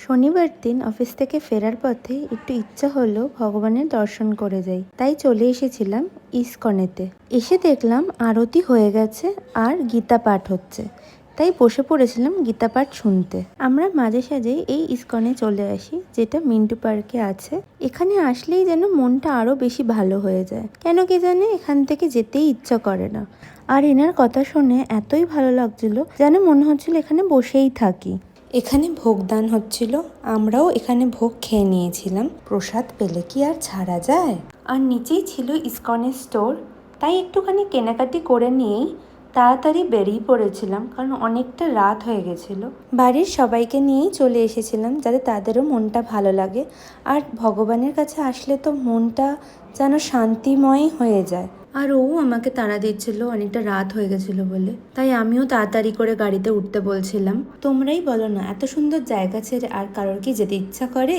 শনিবার দিন অফিস থেকে ফেরার পথে একটু ইচ্ছা হলো ভগবানের দর্শন করে যাই, তাই চলে এসেছিলাম ইসকনেতে। এসে দেখলাম আরতি হয়ে গেছে আর গীতা পাঠ হচ্ছে, তাই বসে পড়েছিলাম গীতা পাঠ শুনতে। আমরা মাঝে সাঝেই এই ইসকনে চলে আসি, যেটা মিন্টু পার্কে আছে। এখানে আসলেই যেন মনটা আরো বেশি ভালো হয়ে যায়, কেন কি জানে এখান থেকে যেতেই ইচ্ছা করে না। আর এনার কথা শুনে এতই ভালো লাগছিল যেন মনে হচ্ছিল এখানে বসেই থাকি। এখানে ভোগদান হচ্ছিল, আমরাও এখানে ভোগ খেয়ে নিয়েছিলাম। প্রসাদ পেলে কি আর ছাড়া যায়। আর নিচেই ছিল ইসকনের স্টোর, তাই একটুখানি কেনাকাটি করে নিয়েই তাড়াতাড়ি বেরিয়ে পড়েছিলাম, কারণ অনেকটা রাত হয়ে গেছিল। বাড়ির সবাইকে নিয়েই চলে এসেছিলাম যাতে তাদেরও মনটা ভালো লাগে। আর ভগবানের কাছে আসলে তো মনটা যেন শান্তিময় হয়ে যায়। আর ও আমাকে তাড়া দিচ্ছিল অনেকটা রাত হয়ে গেছিল বলে, তাই আমিও তাড়াতাড়ি করে গাড়িতে উঠতে বলছিলাম। তোমরাই বলো না, এত সুন্দর জায়গা ছেড়ে আর কারোর কি যেতে ইচ্ছা করে?